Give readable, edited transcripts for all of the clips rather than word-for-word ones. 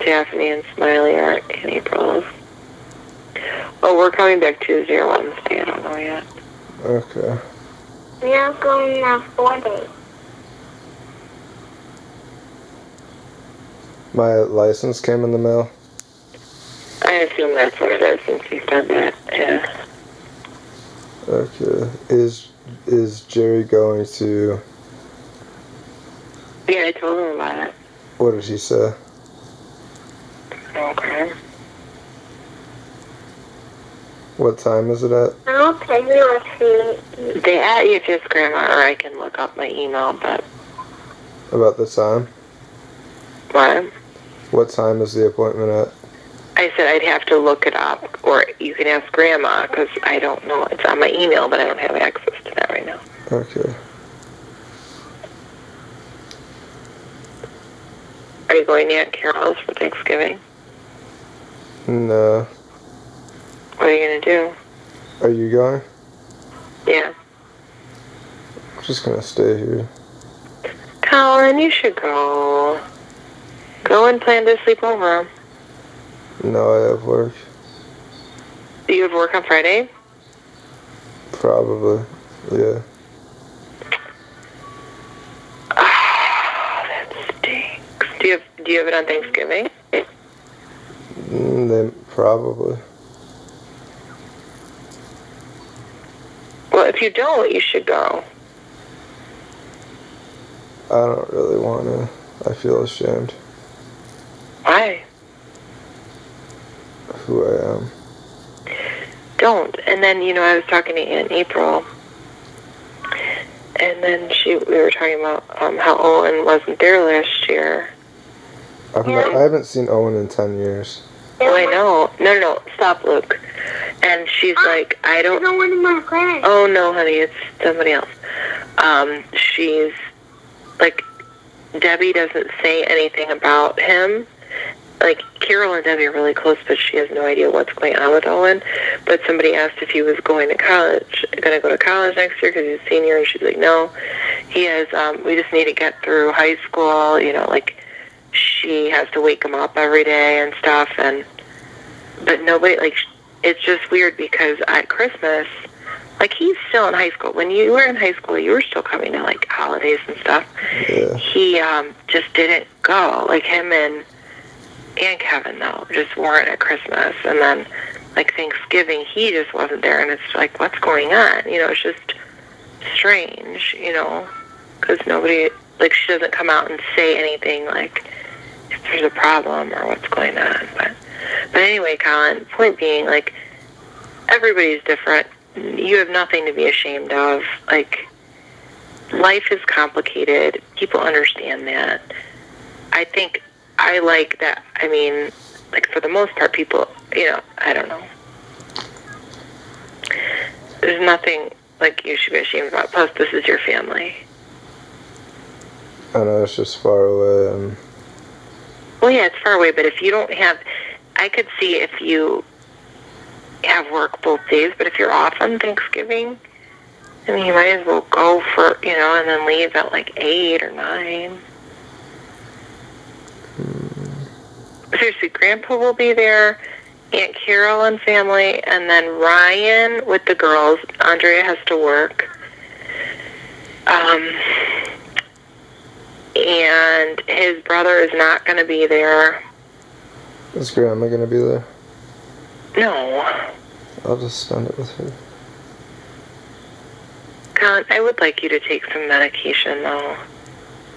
Daphne and Smiley are in April's. Oh, we're coming back Tuesday or Wednesday. I don't know yet. Okay. We are going on 4 days. My license came in the mail. I assume that's what it is since you said that. Yeah. Okay. Is Jerry going to... Yeah, I told him about it. What did he say? Okay. What time is it at? I'll tell you what she... They at you just Grandma, or I can look up my email, but... About the time? What? What time is the appointment at? I said I'd have to look it up, or you can ask Grandma, because I don't know. It's on my email, but I don't have access to that right now. Okay. Are you going to Aunt Carol's for Thanksgiving? No. What are you going to do? Are you going? Yeah. I'm just gonna stay here. Colin, you should go. Go and plan to sleep over. No, I have work. Do you have work on Friday? Probably. Yeah. Oh, that stinks. Do you have it on Thanksgiving? They probably. Well, if you don't, you should go. I don't really want to. I feel ashamed Why? of who I am. Don't. And then, I was talking to Aunt April, and then we were talking about how Owen wasn't there last year. I haven't seen Owen in 10 years. Well, I know. No, stop, Luke. And she's like, I don't... I don't want my class. Oh, no, honey, it's somebody else. She's like, Debbie doesn't say anything about him. Like, Carol and Debbie are really close, but she has no idea what's going on with Owen. But somebody asked if he was going to go to college next year because he's a senior, and she's like, no. He has, we just need to get through high school, she has to wake him up every day and stuff, but nobody, it's just weird because at Christmas, he's still in high school. When you were in high school, you were still coming to, holidays and stuff. Yeah. He, just didn't go. Him and Kevin, though, just weren't at Christmas. And then, Thanksgiving, he just wasn't there, and it's what's going on? It's just strange, because nobody, she doesn't come out and say anything, if there's a problem or what's going on. But anyway, Colin, point being, everybody's different. You have nothing to be ashamed of. Life is complicated. People understand that. I think I like that. I mean, for the most part, people, I don't know. There's nothing, you should be ashamed about. Plus, this is your family. I know it's just far away. And... Well, yeah, it's far away, but if you don't have... I could see if you have work both days, but if you're off on Thanksgiving, you might as well go for, and then leave at 8 or 9. Seriously, Grandpa will be there, Aunt Carol and family, and then Ryan with the girls. Andrea has to work. And his brother is not going to be there. Is Grandma going to be there? No. I'll just spend it with her. Colin, I would like you to take some medication, though.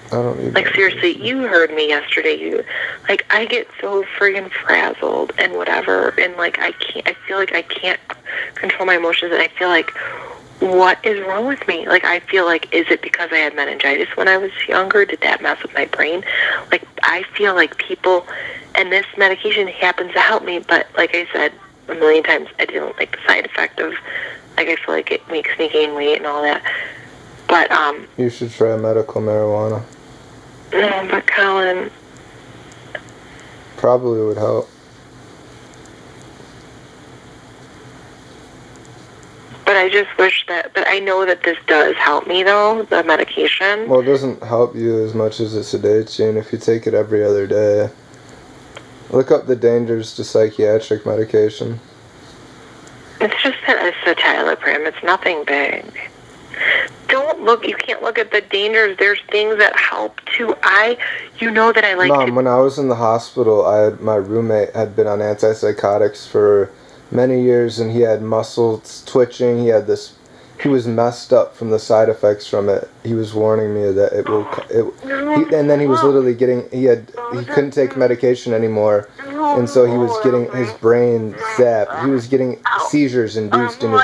I don't need medication. Seriously, you heard me yesterday. I get so friggin' frazzled and whatever, and, I feel like I can't control my emotions, and I feel like, what is wrong with me? I feel is it because I had meningitis when I was younger? Did that mess with my brain? I feel like people, and this medication happens to help me, but like I said a million times, I didn't like the side effect of, I feel like it makes me gain weight and all that. But, you should try medical marijuana. No, but Colin... Probably would help. But I just wish that... But I know that this does help me, though, the medication. Well, it doesn't help you as much as it sedates you, and if you take it every other day, Look up the dangers to psychiatric medication. It's just that citalopram. It's nothing big. Don't look. You can't look at the dangers. There's things that help too. You know that I like Mom, to. when I was in the hospital, my roommate had been on antipsychotics for many years, and he had muscles twitching. He was messed up from the side effects from it. He was warning me that and then he was literally he couldn't take medication anymore, and so he was getting his brain zapped. He was getting seizures induced, and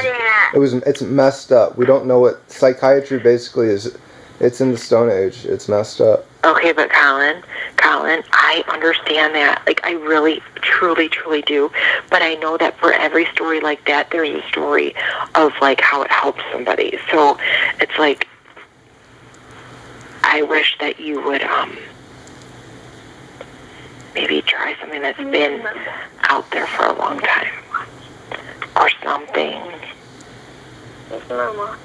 it's messed up. We don't know what psychiatry basically is. It's in the Stone Age. It's messed up. Okay, but Colin, I understand that. Like, I really, truly, truly do. But I know that for every story like that, there's a story of, like, how it helps somebody. So it's like, I wish that you would maybe try something that's been out there for a long time. Or something. Yes, Mama.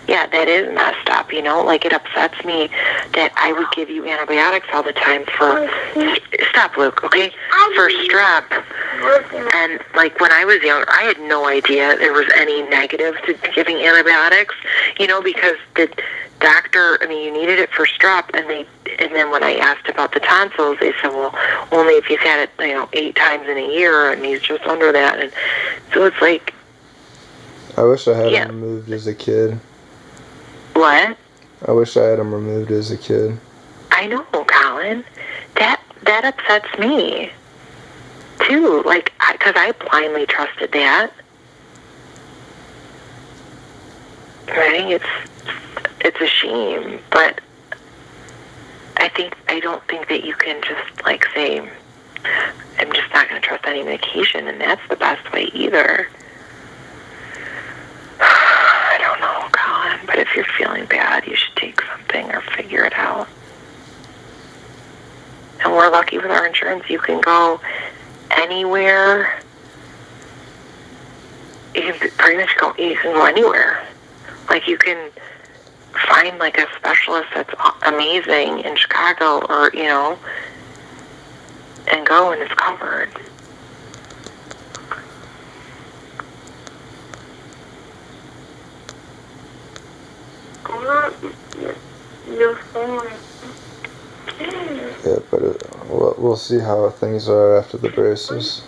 Yeah, that is messed up, you know? Like, it upsets me that I would give you antibiotics all the time for... Stop, Luke, okay? For strep. And, like, when I was younger, I had no idea there was any negative to giving antibiotics, you know, because the doctor, I mean, you needed it for strep, and then when I asked about the tonsils, they said, well, only if you've had it, 8 times in a year, and he's just under that. And so it's like... I wish I had him removed as a kid. What? I wish I had him removed as a kid. I know, Colin. That upsets me, too. Like, because I blindly trusted that. Right? It's a shame, but I don't think that you can just, like, say, I'm just not going to trust any medication, and that's the best way either. I don't know, Colin, but if you're feeling bad, you should take something or figure it out. And we're lucky with our insurance. You can go anywhere. You can pretty much go anywhere. Like, you can find, like, a specialist that's amazing in Chicago or, and go, and it's covered. Your phone. Yeah, but we'll see how things are after the braces.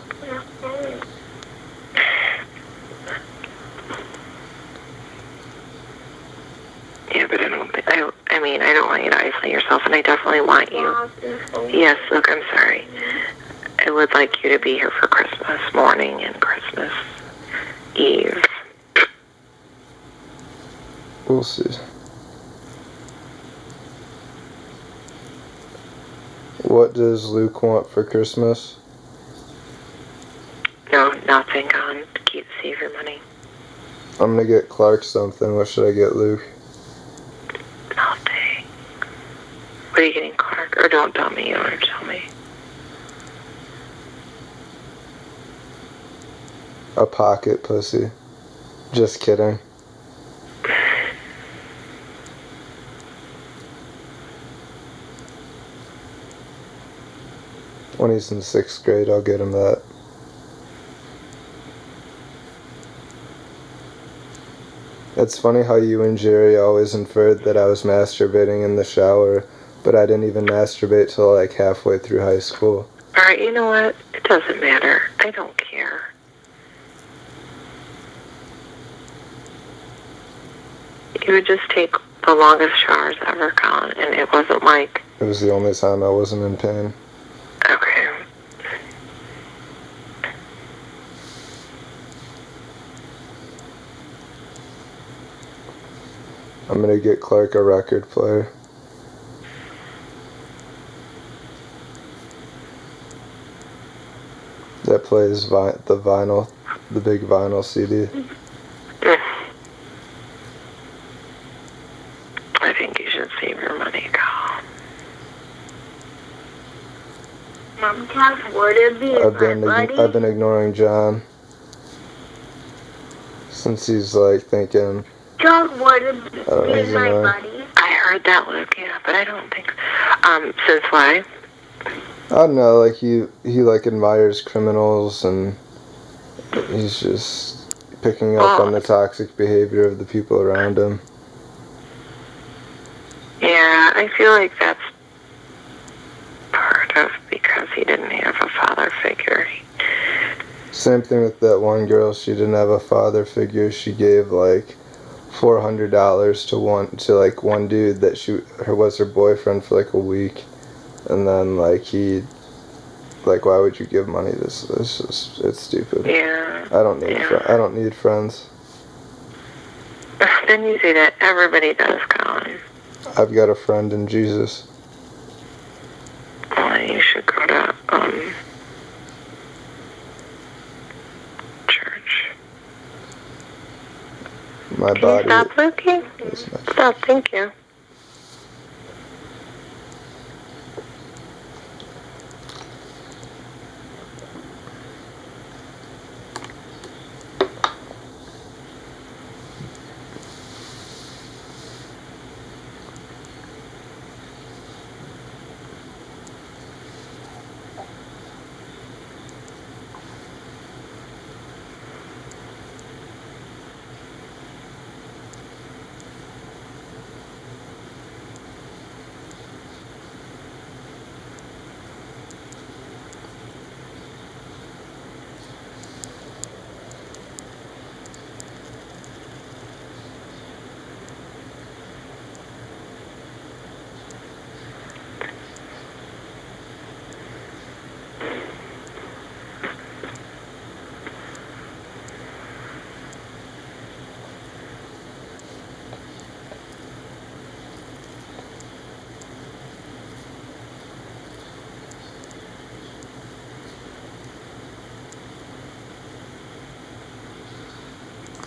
Yeah, but I don't want you to isolate yourself, and I definitely want you. Yes, look, I'm sorry. I would like you to be here for Christmas morning and Christmas Eve. We'll see. What does Luke want for Christmas? No, nothing, Colin. Save your money. I'm gonna get Clark something. What should I get Luke? Nothing. What are you getting, Clark? Or don't tell me, or tell me. A pocket pussy. Just kidding. When he's in 6th grade, I'll get him that. It's funny how you and Jerry always inferred that I was masturbating in the shower, but I didn't even masturbate till like halfway through high school. Alright, you know what? It doesn't matter. I don't care. You would just take the longest showers ever, Colin, and it wasn't like... It was the only time I wasn't in pain. Okay. I'm gonna get Clark a record player. That plays the big vinyl CD. I think you should save your money, Colin. Mom, would it be I've been ignoring John since he's like thinking. John would be my buddy. I heard that, Luke, yeah, but I don't think... Since why? I don't know, like he like admires criminals and he's just picking up on the toxic behavior of the people around him. Yeah, I feel like that's part of because he didn't have a father figure. Same thing with that one girl. She didn't have a father figure. She gave like $400 to one dude that was her boyfriend for like a week, and then like why would you give money? It's stupid. Yeah. I don't need friends. Then you say that everybody does, Colin. I've got a friend in Jesus. Well, you should go to church. My Can body. you stop looking? Stop, thank you.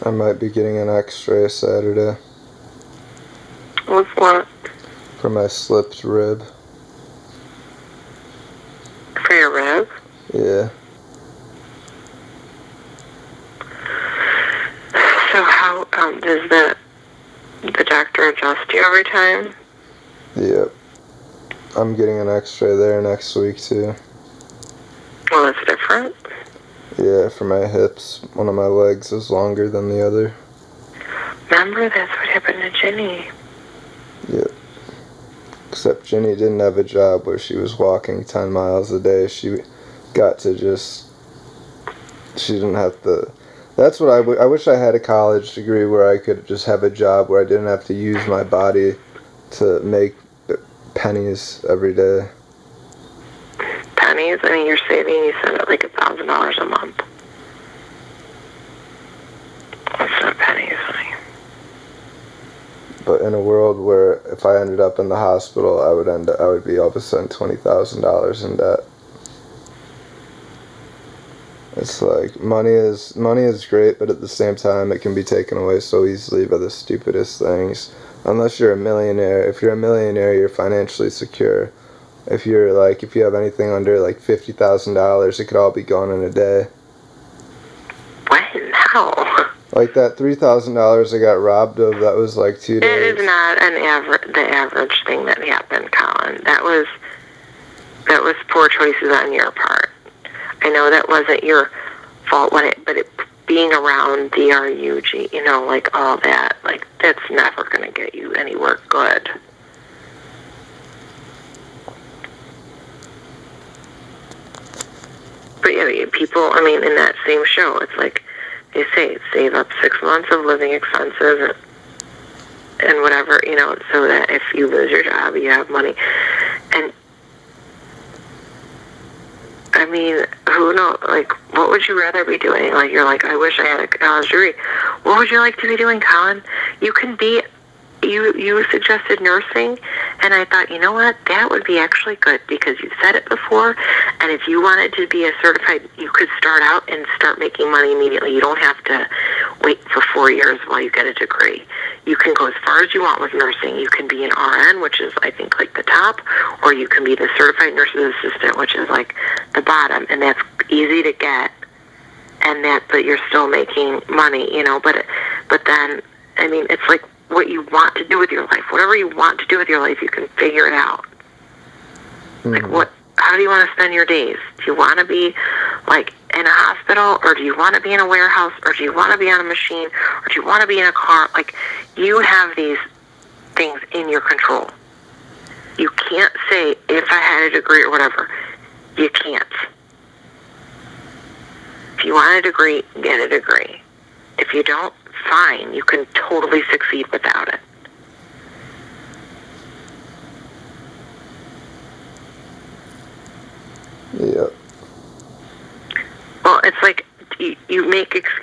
I might be getting an X-ray Saturday. What's what? For my slipped rib. For your rib? Yeah. So how does the doctor adjust you every time? Yep. I'm getting an X-ray there next week too. Well, it's different. Yeah, for my hips, one of my legs is longer than the other. Remember, that's what happened to Jenny. Yep. Except Jenny didn't have a job where she was walking 10 miles a day. She got to she didn't have to. That's what I wish I had a college degree where I could just have a job where I didn't have to use my body to make pennies every day. Pennies? I mean, you're saving, you said it like $1,000 a month. That's not pennies, honey. But in a world where if I ended up in the hospital, I would be all of a sudden $20,000 in debt. It's like money is great, but at the same time, it can be taken away so easily by the stupidest things. Unless you're a millionaire. If you're a millionaire, you're financially secure. If you have anything under like $50,000, it could all be gone in a day. When? How? Like that $3,000 I got robbed of, that was like 2 days. It is not the average thing that happened, Colin. That was poor choices on your part. I know that wasn't your fault, but being around DRUG, like all that, like that's never going to get you anywhere good. But yeah, people, I mean, in that same show, it's like they say, save up 6 months of living expenses and whatever, so that if you lose your job, you have money. And I mean, who knows? Like, what would you rather be doing? Like, you're like, I wish I had a college degree. What would you like to be doing, Colin? You can be, you suggested nursing, and I thought, you know what? That would be actually good because you said it before, and if you wanted to be a certified, you could start out and start making money immediately. You don't have to wait for 4 years while you get a degree. You can go as far as you want with nursing. You can be an RN, which is, I think, like the top, or you can be the certified nurse's assistant, which is like the bottom, and that's easy to get, but you're still making money, but then, I mean, it's like what you want to do with your life. Whatever you want to do with your life, you can figure it out. Mm-hmm. Like, how do you want to spend your days? Do you want to be like in a hospital, or do you want to be in a warehouse, or do you want to be on a machine, or do you want to be in a car? Like, you have these things in your control. You can't say, if I had a degree or whatever. You can't. If you want a degree, get a degree. If you don't, fine. You can totally succeed without it. Yep. Well, it's like you make excuses.